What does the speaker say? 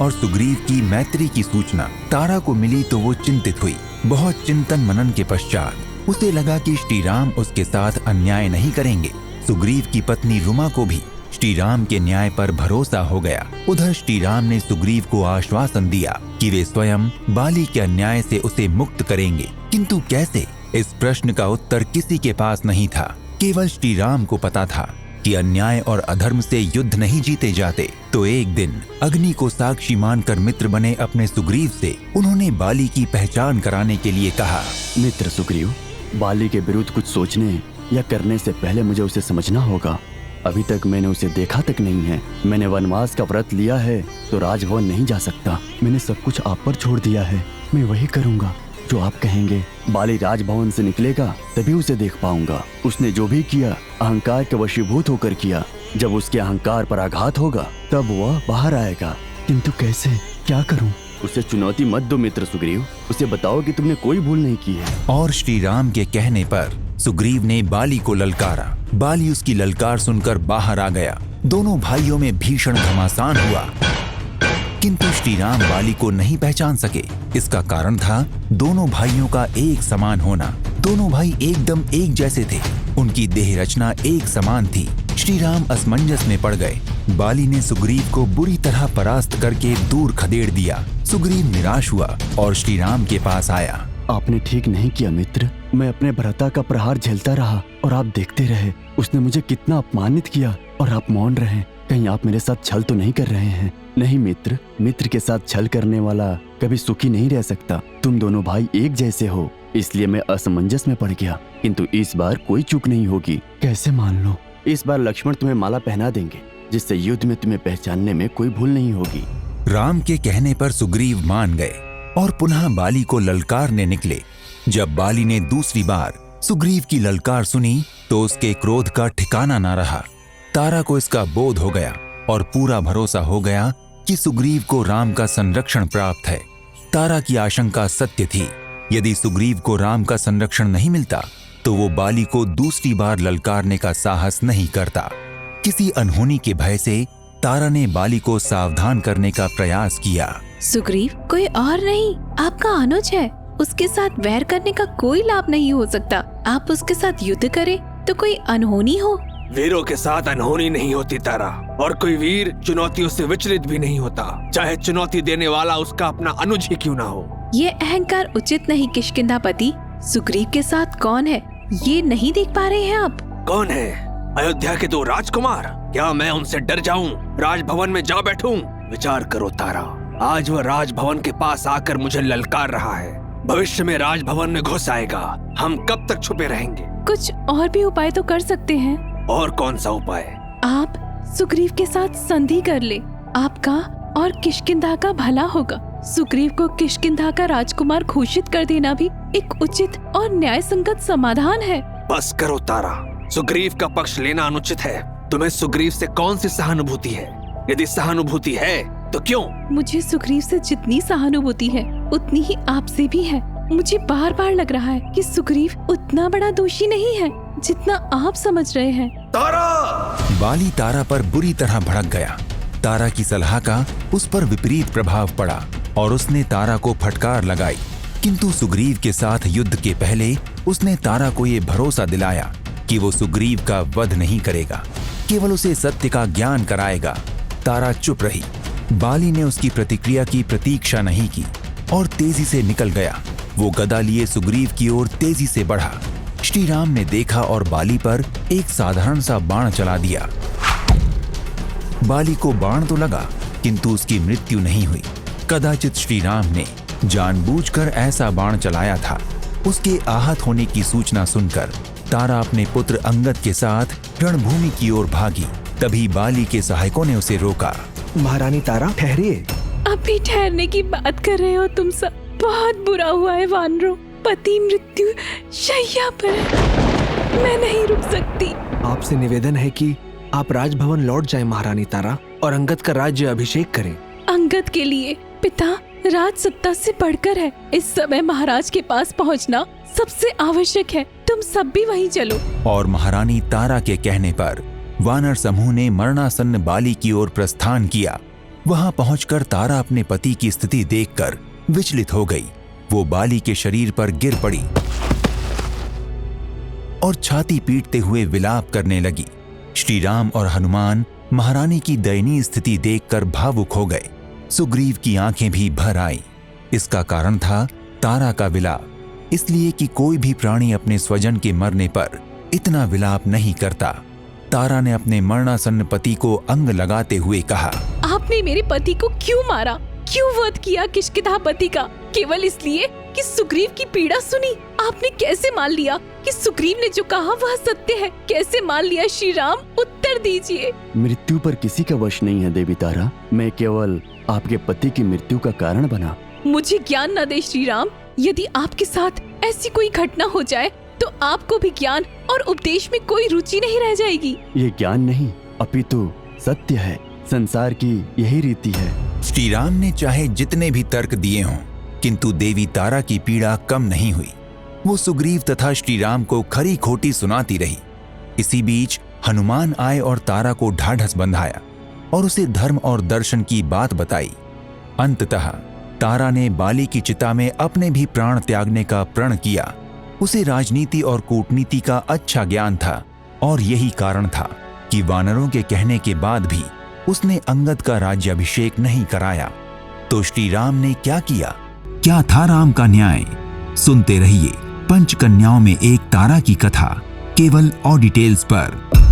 और सुग्रीव की मैत्री की सूचना तारा को मिली तो वो चिंतित हुई। बहुत चिंतन मनन के पश्चात उसे लगा कि श्री राम उसके साथ अन्याय नहीं करेंगे। सुग्रीव की पत्नी रुमा को भी श्री राम के न्याय पर भरोसा हो गया। उधर श्री राम ने सुग्रीव को आश्वासन दिया कि वे स्वयं बाली के अन्याय से उसे मुक्त करेंगे, किंतु कैसे? इस प्रश्न का उत्तर किसी के पास नहीं था। केवल श्री राम को पता था कि अन्याय और अधर्म से युद्ध नहीं जीते जाते। तो एक दिन अग्नि को साक्षी मानकर मित्र बने अपने सुग्रीव से उन्होंने बाली की पहचान कराने के लिए कहा। मित्र सुग्रीव, बाली के विरुद्ध कुछ सोचने या करने से पहले मुझे उसे समझना होगा। अभी तक मैंने उसे देखा तक नहीं है। मैंने वनवास का व्रत लिया है तो राजभवन नहीं जा सकता। मैंने सब कुछ आप पर छोड़ दिया है। मैं वही करूँगा जो आप कहेंगे। बाली राजभवन से निकलेगा तभी उसे देख पाऊंगा। उसने जो भी किया अहंकार के वशीभूत होकर किया। जब उसके अहंकार पर आघात होगा तब वह बाहर आएगा, किंतु कैसे, क्या करूं? उसे चुनौती मत दो मित्र सुग्रीव। उसे बताओ कि तुमने कोई भूल नहीं की है। और श्री राम के कहने पर सुग्रीव ने बाली को ललकारा। बाली उसकी ललकार सुनकर बाहर आ गया। दोनों भाइयों में भीषण घमासान हुआ, किंतु श्री राम बाली को नहीं पहचान सके। इसका कारण था दोनों भाइयों का एक समान होना। दोनों भाई एकदम एक जैसे थे। उनकी देह रचना एक समान थी। श्री राम असमंजस में पड़ गए। बाली ने सुग्रीव को बुरी तरह परास्त करके दूर खदेड़ दिया। सुग्रीव निराश हुआ और श्री राम के पास आया। आपने ठीक नहीं किया मित्र। मैं अपने भ्राता का प्रहार झेलता रहा और आप देखते रहे। उसने मुझे कितना अपमानित किया और आप मौन रहे। कहीं आप मेरे साथ छल तो नहीं कर रहे हैं? नहीं मित्र, मित्र के साथ छल करने वाला कभी सुखी नहीं रह सकता। तुम दोनों भाई एक जैसे हो, इसलिए मैं असमंजस में पड़ गया। किंतु इस बार कोई चूक नहीं होगी। कैसे मान लो? इस बार लक्ष्मण तुम्हें माला पहना देंगे, जिससे युद्ध में तुम्हें पहचानने में कोई भूल नहीं होगी। राम के कहने पर सुग्रीव मान गए और पुनः बाली को ललकारने निकले। जब बाली ने दूसरी बार सुग्रीव की ललकार सुनी तो उसके क्रोध का ठिकाना न रहा। तारा को इसका बोध हो गया और पूरा भरोसा हो गया कि सुग्रीव को राम का संरक्षण प्राप्त है। तारा की आशंका सत्य थी। यदि सुग्रीव को राम का संरक्षण नहीं मिलता तो वो बाली को दूसरी बार ललकारने का साहस नहीं करता। किसी अनहोनी के भय से तारा ने बाली को सावधान करने का प्रयास किया। सुग्रीव कोई और नहीं, आपका अनुज है। उसके साथ वैर करने का कोई लाभ नहीं हो सकता। आप उसके साथ युद्ध करें तो कोई अनहोनी हो। वीरों के साथ अनहोनी नहीं होती तारा, और कोई वीर चुनौतियों से विचलित भी नहीं होता, चाहे चुनौती देने वाला उसका अपना अनुज ही क्यों ना हो। ये अहंकार उचित नहीं किष्किंधापति। सुग्रीव के साथ कौन है ये नहीं देख पा रहे हैं आप? कौन है? अयोध्या के 2 राजकुमार। क्या मैं उनसे डर जाऊं? राजभवन में जा बैठूं? विचार करो तारा, आज वह राजभवन के पास आकर मुझे ललकार रहा है। भविष्य में राजभवन में घुस आएगा। हम कब तक छुपे रहेंगे? कुछ और भी उपाय तो कर सकते हैं। और कौन सा उपाय? आप सुग्रीव के साथ संधि कर ले। आपका और किष्किंधा का भला होगा। सुग्रीव को किष्किंधा का राजकुमार घोषित कर देना भी एक उचित और न्याय संगत समाधान है। बस करो तारा, सुग्रीव का पक्ष लेना अनुचित है। तुम्हें सुग्रीव से कौन सी सहानुभूति है? यदि सहानुभूति है तो क्यों? मुझे सुग्रीव से जितनी सहानुभूति है उतनी ही आपसे भी है। मुझे बार बार लग रहा है कि सुग्रीव उतना बड़ा दोषी नहीं है जितना आप समझ रहे हैं। तारा! बाली तारा पर बुरी तरह भड़क गया। तारा की सलाह का उस पर विपरीत प्रभाव पड़ा और उसने तारा को फटकार लगाई। किंतु सुग्रीव के साथ युद्ध के पहले उसने तारा को ये भरोसा दिलाया कि वो सुग्रीव का वध नहीं करेगा, केवल उसे सत्य का ज्ञान कराएगा। तारा चुप रही। बाली ने उसकी प्रतिक्रिया की प्रतीक्षा नहीं की और तेजी से निकल गया। वो गदा लिए सुग्रीव की ओर तेजी से बढ़ा। श्री राम ने देखा और बाली पर एक साधारण सा बाण चला दिया। बाली को बाण तो लगा किंतु उसकी मृत्यु नहीं हुई। कदाचित श्री राम ने जानबूझकर ऐसा बाण चलाया था। उसके आहत होने की सूचना सुनकर तारा अपने पुत्र अंगद के साथ रणभूमि की ओर भागी। तभी बाली के सहायकों ने उसे रोका। महारानी तारा, ठहरिए। अभी ठहरने की बात कर रहे हो तुम सब? बहुत बुरा हुआ है वानरों। पति मृत्यु शैया पर है। मैं नहीं रुक सकती। आपसे निवेदन है कि आप राजभवन लौट जाएं महारानी तारा, और अंगद का राज्य अभिषेक करें। अंगद के लिए पिता राज सत्ता से बढ़कर है। इस समय महाराज के पास पहुंचना सबसे आवश्यक है। तुम सब भी वहीं चलो। और महारानी तारा के कहने पर वानर समूह ने मरणासन्न बाली की ओर प्रस्थान किया। वहां पहुंचकर तारा अपने पति की स्थिति देखकर विचलित हो गई। वो बाली के शरीर पर गिर पड़ी और छाती पीटते हुए विलाप करने लगी। श्री राम और हनुमान महारानी की दयनीय स्थिति देखकर भावुक हो गए। सुग्रीव की आंखें भी भर आईं। इसका कारण था तारा का विलाप, इसलिए कि कोई भी प्राणी अपने स्वजन के मरने पर इतना विलाप नहीं करता। तारा ने अपने मरणासन्न पति को अंग लगाते हुए कहा, आपने मेरे पति को क्यों मारा, क्यों वध किया किष्किंधापति का? केवल इसलिए कि सुग्रीव की पीड़ा सुनी? आपने कैसे मान लिया कि सुग्रीव ने जो कहा वह सत्य है? कैसे मान लिया श्री राम? उत्तर दीजिए। मृत्यु पर किसी का वश नहीं है देवी तारा। मैं केवल आपके पति की मृत्यु का कारण बना। मुझे ज्ञान न दे श्री राम। यदि आपके साथ ऐसी कोई घटना हो जाए तो आपको भी ज्ञान और उपदेश में कोई रुचि नहीं रह जाएगी। ये ज्ञान नहीं अपितु सत्य है। संसार की यही रीति है। श्री राम ने चाहे जितने भी तर्क दिए हों, किंतु देवी तारा की पीड़ा कम नहीं हुई। वो सुग्रीव तथा श्री राम को खरी खोटी सुनाती रही। इसी बीच हनुमान आए और तारा को ढाढ़स बंधाया और उसे धर्म और दर्शन की बात बताई। अंततः तारा ने बाली की चिता में अपने भी प्राण त्यागने का प्रण किया। उसे राजनीति और कूटनीति का अच्छा ज्ञान था और यही कारण था कि वानरों के कहने के बाद भी उसने अंगद का राज्याभिषेक नहीं कराया। तो श्री राम ने क्या किया? क्या था राम का न्याय? सुनते रहिए पंचकन्याओं में एक तारा की कथा, केवल ऑडिटेल्स पर।